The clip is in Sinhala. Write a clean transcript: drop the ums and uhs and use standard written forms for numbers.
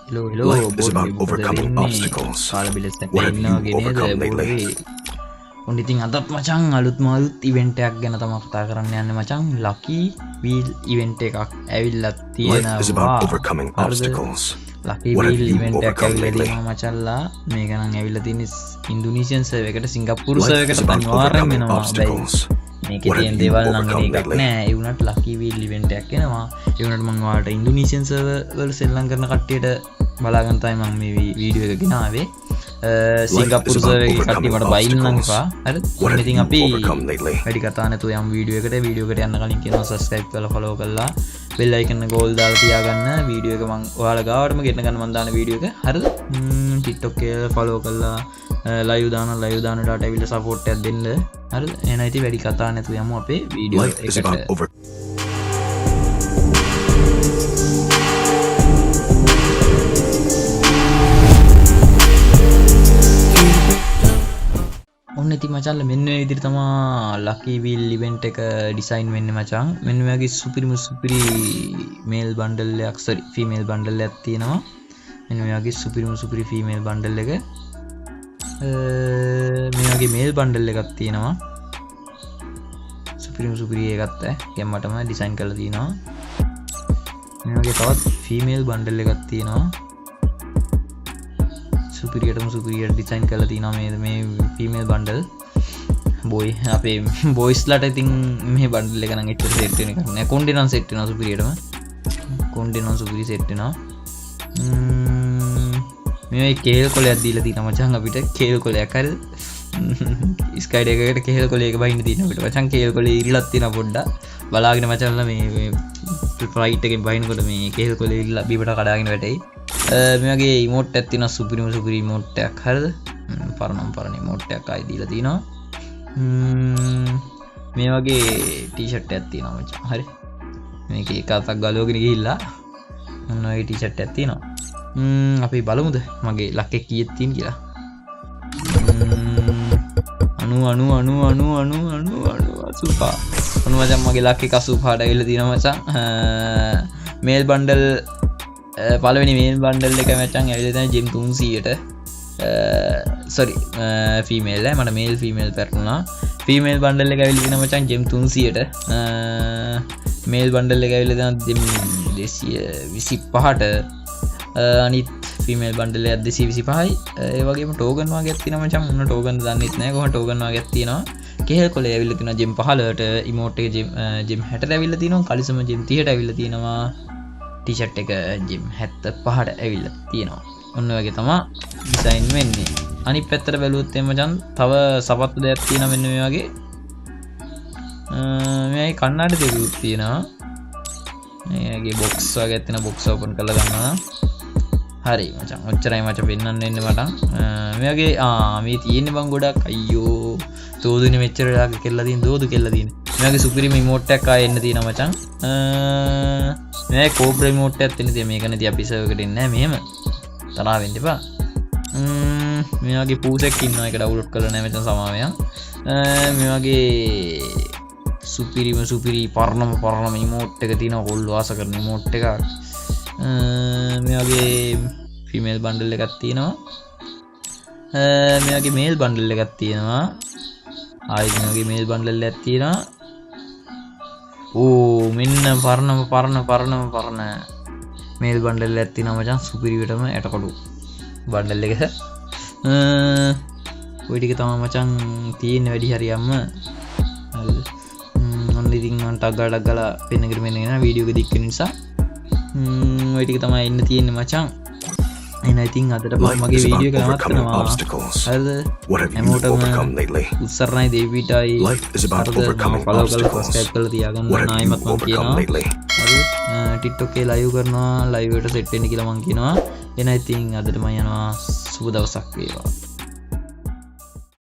hello Life is about board overcoming වෙන්නේ obstacles. කාල බිලස් What have ඉන්නවා you ගෙනේද overcome lately? බෝඩ් උන් ඉතින් අදත් මචං අලුත් ඉවෙන්ට් එකක් ගැන තමයි කතා කරන්න යන්නේ මචං ලකි වීල් ඉවෙන්ට් එකක් ඇවිල්ලා Life is about තියෙනවා overcoming obstacles. ලකි What have wheel you event එකක් overcome ඇවිල්ලා lately? තියෙනවා මචල්ලා මේක නම් ඇවිල්ලා තියෙන්නේ ඉන්දුනීසියන් සර්වර් එකට සිංගප්පූරු Life සර්වර් is එකට about අනිවාර්යෙන් overcoming වෙනවා obstacles. මේකේ What have තියෙන you දේවල් නම් overcome වෙන එකක් lately? නෑ ඒ වුණත් ලකි වීල් ඉවෙන්ට් එකක් එනවා ඒ වුණත් මම ඔයාලට ඉන්දුනීසියන් සර්වර් වල සෙල්ලම් කරන කට්ටියට බලාගන්න තමයි මම මේ වීඩියෝ එක ගෙනාවේ සිංගප්පූරු සර්වර් එකේ කට්ටිය මට බයින් නම් එපා හරිද What have ඉතින් you අපි overcome lately? වැඩි කතා නැතුව යම් වීඩියෝ එකට යන්න කලින් කියනවා subscribe කරලා follow කරලා bell icon එක goal දාලා තියාගන්න වීඩියෝ එක මම ඔයාලා ගාවටම ගෙන්න ගන්න මම දාන වීඩියෝ එක හරිද TikTok එක follow කරලා live දාන ඩාට ඇවිල්ලා support එකක් දෙන්න හරිද එහෙනම් ඉතින් වැඩි කතා නැතුව යමු අපේ වීඩියෝ Life is about එකට ඔන්න ඉතින් මචං මෙන්න මේ විදිහට තමයි ලකි වීල් ඉවෙන්ට් එක ඩිසයින් වෙන්නේ මචං මෙන්න මේ වගේ සුපිරි මේල් බන්ඩල් එකක් ෆීමේල් බන්ඩල් එකක් තියෙනවා මෙන්න මේ වගේ සුපිරි ෆීමේල් බන්ඩල් එක මේ වගේ මේල් බන්ඩල් එකක් තියෙනවා සුපිරි එකත් දැන් මටම ඩිසයින් කරලා තියෙනවා මේ වගේ තවත් ෆීමේල් බන්ඩල් එකක් තියෙනවා සුපිරියට ඩිසයින් කරලා තියෙනවා මේ ෆීමේල් බන්ඩල් බොයි අපේ බොයිස්ලාට ඉතින් මේ බන්ඩල් එක නම් එච්චර සෙට් වෙන එකක් නෑ කොණ්ඩේ නම් සෙට් වෙනවා සුපිරියටම කොණ්ඩේ නම් සුපිරි සෙට් වෙනවා මේ කේල් කොලයක් දීලා තියෙනවා මචං අපිට කේල් කොලයක් හරිද ස්කයිඩ් එකකට කේල් කොලයක බහින්න තියෙනවා අපිට මචං කේල් කොලේ ඉරිලක් තියෙනවා පොඩ්ඩක් බලාගෙන මචංලා මේ ෆ්ලයිට් එකෙන් බහිනකොට මේ කේල් කොලේ ඉරිලා බීමට කඩාගෙන වැටෙයි මේ වගේ ඉමෝට් එකක් තියෙනවා සුපිරි ඉමෝට් එකක් හරිද පරණ ඉමෝට් එකක් ආයි දීලා තිනවා මේ වගේ ටී-ෂර්ට් එකක් තියෙනවා මචං හරි මේකේ එක අතක් ගලවගෙන ගිහිල්ලා මොන වගේ ටී-ෂර්ට් එකක් තියෙනවා අපි බලමුද මගේ ලක් එක කීයක් තියෙන කියලා 85 ඔන්න මචං මගේ ලක් එක 85ට ඇවිල්ලා තියෙනවා මචං මේල් බන්ඩල් පළවෙනි මේල් බන්ඩල් එක මචං ඇවිල්ලා තියෙන ජෙම් 300ට සෝරි ෆීමේල් මට මේල් ෆීමේල් පැටුණා ෆීමේල් බන්ඩල් එක ඇවිල්ලා තියෙන මචං ජෙම් 300ට මේල් බන්ඩල් එක ඇවිල්ලා තියෙන ජෙම් 225ට අනිත් ෆීමේල් බන්ඩල් එකක් 225යි ඒ වගේම ටෝකන් වගේක් තියෙනවා මචං මොන ටෝකන් දන්නෙත් නැහැ කොහොම ටෝකන් වගේක් තියෙනවා කේල් කොලේ ඇවිල්ලා තියෙනවා ජෙම් 15ට ඉමෝට් එක ජෙම් 60ට ඇවිල්ලා තියෙනවා කලිසම ජෙම් 30ට ඇවිල්ලා තියෙනවා ටී-ෂර්ට් එක ජෙම් 75ට ඇවිල්ලා තියෙනවා ඔන්න වගේ තමයි ඩිසයින් වෙන්නේ අනිත් පැත්තට බැලුවොත් එහම මචං තව සපත්තු දෙයක් තියෙනවා මෙන්න මේ වගේ මේ කන්නාඩි දෙකක් තියෙනවා මේගේ බොක්ස් වගේ තියෙන බොක්ස් ඕපන් කරලා ගන්නවා හරි මචං ඔච්චරයි මචං පෙන්නන්න එන්නේ මට මේ වගේ මේ තියෙන්නේ බං ගොඩක් අයියෝ තෝදුනේ මෙච්චර වෙලාවක කෙල්ල තියෙන දෝදු කෙල්ල තියෙන මේ වගේ සුපිරිම ඉමෝට් එකක් ආයෙ එන්න තියෙනවා මචං මේ කෝබ්‍රා ඉමෝට් එකක් තියෙන මේක නැති අපි සර්වර් එකට එන්නේ නැහැ මෙහෙම තරහ වෙන්න එපා මේ වගේ පූසෙක් ඉන්නවා ඒක ඩවුන්ලෝඩ් කරලා නැහැ මචං සමාවෙන් මේ වගේ සුපිරි පරණම ඉමෝට් එක තියෙනවා කොල්ලෝ ආස කරන ඉමෝට් එකක් මේ වගේ ෆීමේල් බන්ඩල් එකක් තියෙනවා මේ වගේ මේල් බන්ඩල් එකක් තියෙනවා ආයි මේ වගේ මේල් බන්ඩල් එකක් තියෙනවා ඕ මෙන්න පරණ මේල් බන්ඩල් එකක් තියෙනවා මචං සුපිරියටම ඇටකොඩු බන්ඩල් එක ඔය ටික තමයි මචං තියෙන්නේ වැඩි හරියම්ම ඔන්න ඉතින් මම ටක් ගාලා පෙන්නගෙන මෙන්න වීඩියෝ එක දික් වෙන නිසා ඔය ටික තමයි ඉන්න තියෙන්නේ මචං එහෙනම් ඉතින් අදට මම මගේ වීඩියෝ එක නවත්තනවා හරිද හැමෝටම උත්සරණයි දෙවිටයි follow කරලා subscribe කරලා තියාගන්න ආයිමත් මම කියනවා හරිද TikTok එකේ live කරනවා live එකට set වෙන්න කියලා මම කියනවා එහෙනම් ඉතින් අදට මම යනවා සුබ දවසක් වේවා